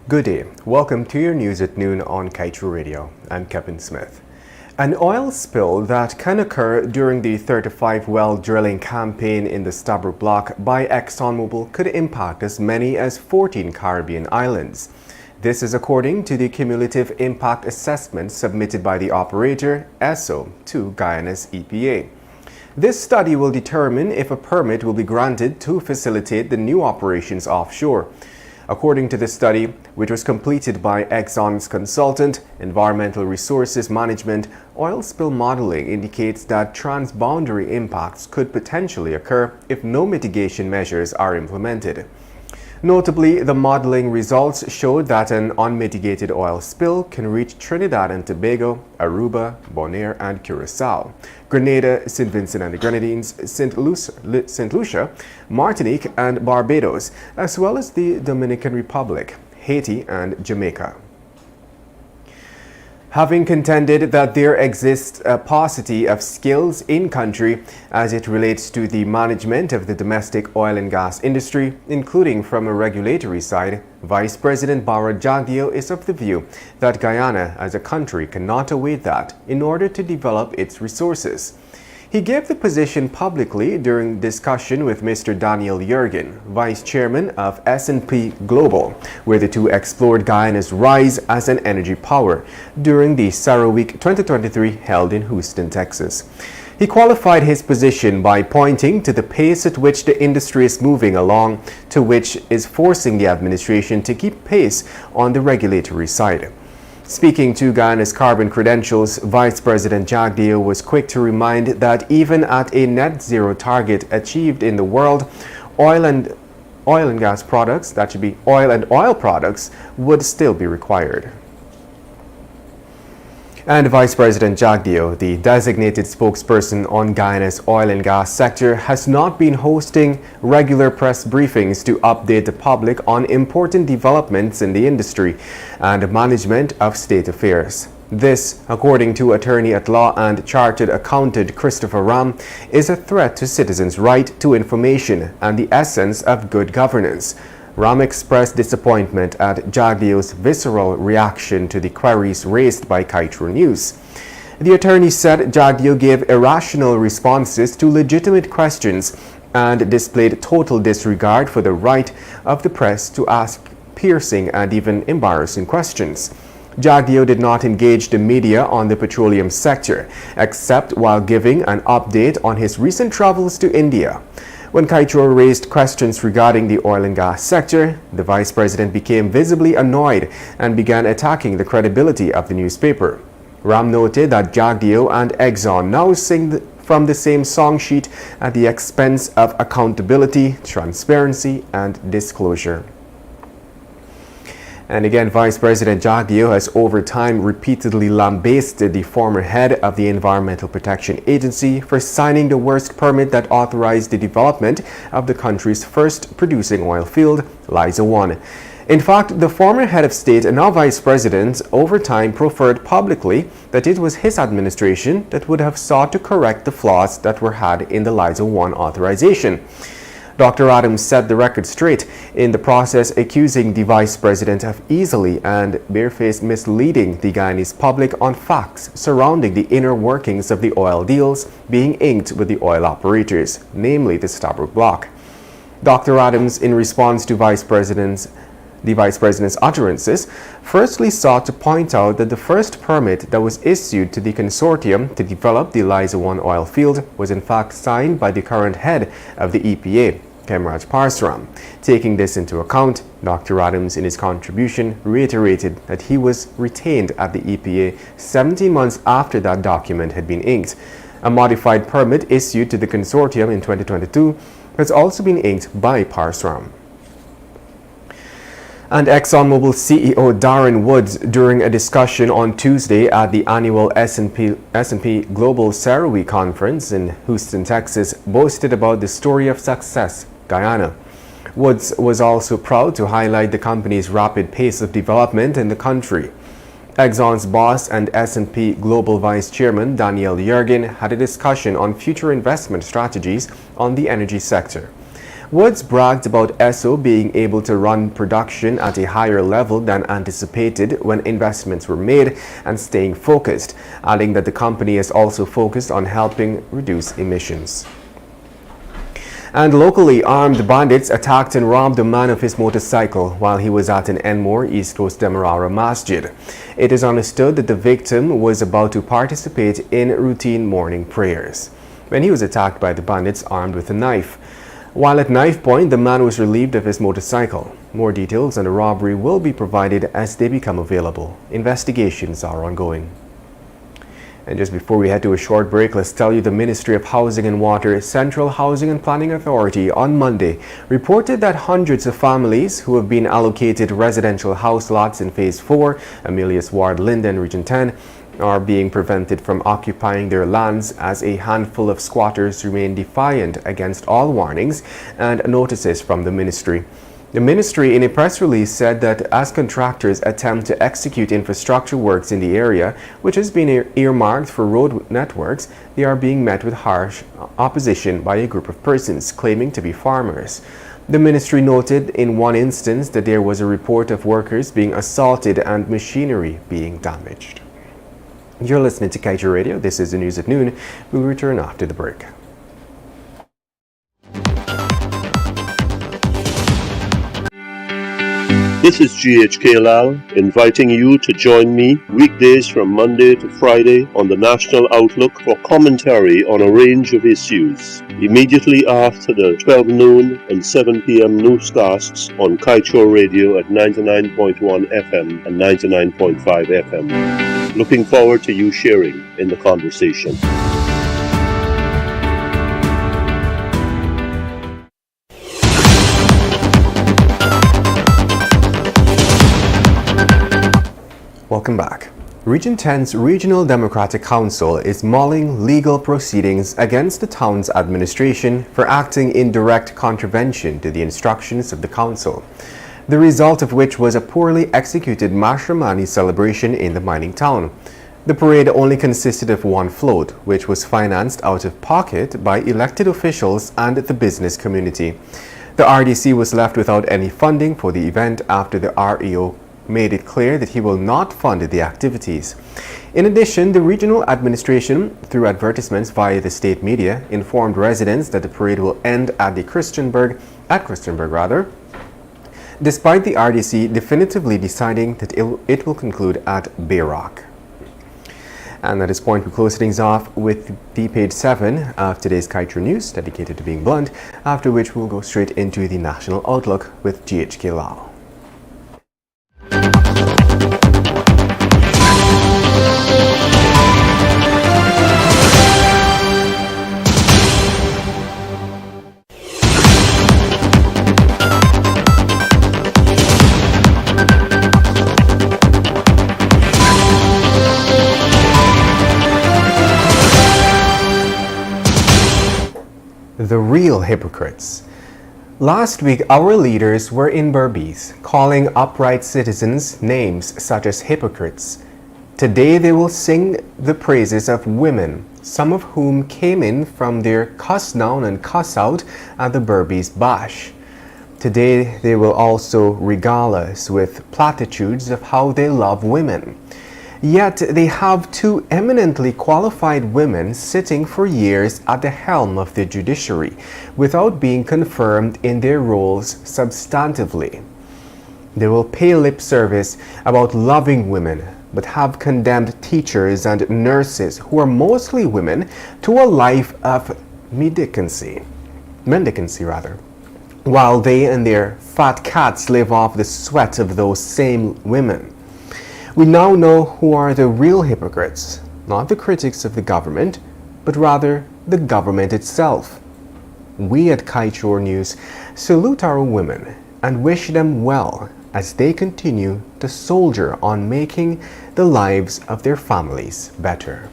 Good day. Welcome to your news at noon on Kaieteur Radio. I'm Kevin Smith. An oil spill that can occur during the 35-well drilling campaign in the Stabroek Block by ExxonMobil could impact as many as 14 Caribbean islands. This is according to the cumulative impact assessment submitted by the operator, ESSO, to Guyana's EPA. This study will determine if a permit will be granted to facilitate the new operations offshore. According to the study, which was completed by Exxon's consultant, Environmental Resources Management, oil spill modeling indicates that transboundary impacts could potentially occur if no mitigation measures are implemented. Notably, the modeling results showed that an unmitigated oil spill can reach Trinidad and Tobago, Aruba, Bonaire, and Curacao, Grenada, St. Vincent and the Grenadines, St. Lucia, Martinique, and Barbados, as well as the Dominican Republic, Haiti, and Jamaica. Having contended that there exists a paucity of skills in country as it relates to the management of the domestic oil and gas industry, including from a regulatory side, Vice President Bawra Jagdeo is of the view that Guyana as a country cannot await that in order to develop its resources. He gave the position publicly during discussion with Mr. Daniel Jurgen, Vice Chairman of S&P Global, where the two explored Guyana's rise as an energy power during the Sarah Week 2023 held in Houston, Texas. He qualified his position by pointing to the pace at which the industry is moving along, to which is forcing the administration to keep pace on the regulatory side. Speaking to Guyana's carbon credentials, Vice President Jagdeo was quick to remind that even at a net zero target achieved in the world, oil and gas products, that should be oil and oil products, would still be required. And Vice President Jagdeo, the designated spokesperson on Guyana's oil and gas sector, has not been hosting regular press briefings to update the public on important developments in the industry and management of state affairs. This, according to attorney at law and chartered accountant Christopher Ram, is a threat to citizens' right to information and the essence of good governance. Ram expressed disappointment at Jagdeo's visceral reaction to the queries raised by Kaieteur News. The attorney said Jagdeo gave irrational responses to legitimate questions and displayed total disregard for the right of the press to ask piercing and even embarrassing questions. Jagdeo did not engage the media on the petroleum sector, except while giving an update on his recent travels to India. When Kaieteur raised questions regarding the oil and gas sector, the vice president became visibly annoyed and began attacking the credibility of the newspaper. Ram noted that Jagdeo and Exxon now sing from the same song sheet at the expense of accountability, transparency, and disclosure. And again, Vice President Jagdeo has over time repeatedly lambasted the former head of the Environmental Protection Agency for signing the worst permit that authorized the development of the country's first producing oil field, Liza 1. In fact, the former head of state and now vice president over time proffered publicly that it was his administration that would have sought to correct the flaws that were had in the Liza 1 authorization. Dr. Adams set the record straight in the process, accusing the vice president of easily and barefaced misleading the Guyanese public on facts surrounding the inner workings of the oil deals being inked with the oil operators, namely the Stabroek Block. Dr. Adams, in response to the vice president's utterances, firstly sought to point out that the first permit that was issued to the consortium to develop the Liza 1 oil field was in fact signed by the current head of the EPA, Kemraj Parsaram. Taking this into account, Dr. Adams, in his contribution, reiterated that he was retained at the EPA 17 months after that document had been inked. A modified permit issued to the consortium in 2022 has also been inked by Parsaram. And ExxonMobil CEO Darren Woods, during a discussion on Tuesday at the annual S&P Global Sarah Week conference in Houston, Texas, boasted about the story of success, Guyana. Woods was also proud to highlight the company's rapid pace of development in the country. Exxon's boss and S&P Global Vice Chairman Daniel Jurgen had a discussion on future investment strategies on the energy sector. Woods bragged about Esso being able to run production at a higher level than anticipated when investments were made and staying focused, adding that the company is also focused on helping reduce emissions. And locally, armed bandits attacked and robbed a man of his motorcycle while he was at an Enmore East Coast Demerara Masjid. It is understood that the victim was about to participate in routine morning prayers when he was attacked by the bandits armed with a knife. While at knife point, the man was relieved of his motorcycle. More details on the robbery will be provided as they become available. Investigations are ongoing. And just before we head to a short break, let's tell you the Ministry of Housing and Water, Central Housing and Planning Authority on Monday reported that hundreds of families who have been allocated residential house lots in Phase 4, Amelius Ward, Linden, Region 10, are being prevented from occupying their lands as a handful of squatters remain defiant against all warnings and notices from the ministry. The ministry in a press release said that as contractors attempt to execute infrastructure works in the area, which has been earmarked for road networks, they are being met with harsh opposition by a group of persons claiming to be farmers. The ministry noted in one instance that there was a report of workers being assaulted and machinery being damaged. You're listening to Kaieteur Radio. This is the news at noon. We'll return after the break. This is GHK Lal inviting you to join me weekdays from Monday to Friday on the National Outlook for commentary on a range of issues, immediately after the 12 noon and 7 p.m. newscasts on Kaieteur Radio at 99.1 FM and 99.5 FM. Looking forward to you sharing in the conversation. Welcome back. Region 10's Regional Democratic Council is mulling legal proceedings against the town's administration for acting in direct contravention to the instructions of the council, the result of which was a poorly executed Mashramani celebration in the mining town. The parade only consisted of one float, which was financed out of pocket by elected officials and the business community. The RDC was left without any funding for the event after the REO made it clear that he will not fund the activities. In addition, the regional administration, through advertisements via the state media, informed residents that the parade will end at Christiansburg, despite the RDC definitively deciding that it will conclude at Bayrock. And at this point, we close things off with the page 7 of today's Kaieteur News, dedicated to being blunt, after which we'll go straight into the National Outlook with GHK Lal. The real hypocrites. Last week, our leaders were in Berbice, calling upright citizens names such as hypocrites. Today, they will sing the praises of women, some of whom came in from their cuss down and cuss out at the Berbice Bash. Today, they will also regale us with platitudes of how they love women. Yet they have two eminently qualified women sitting for years at the helm of the judiciary without being confirmed in their roles substantively. They will pay lip service about loving women, but have condemned teachers and nurses, who are mostly women, to a life of mendicancy, while they and their fat cats live off the sweat of those same women. We now know who are the real hypocrites, not the critics of the government, but rather the government itself. We at Kaieteur News salute our women and wish them well as they continue to soldier on making the lives of their families better.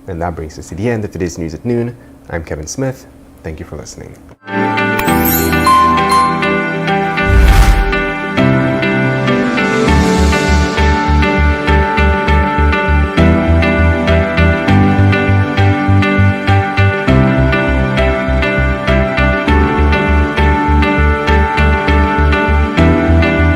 And that brings us to the end of today's News at Noon. I'm Kevin Smith. Thank you for listening.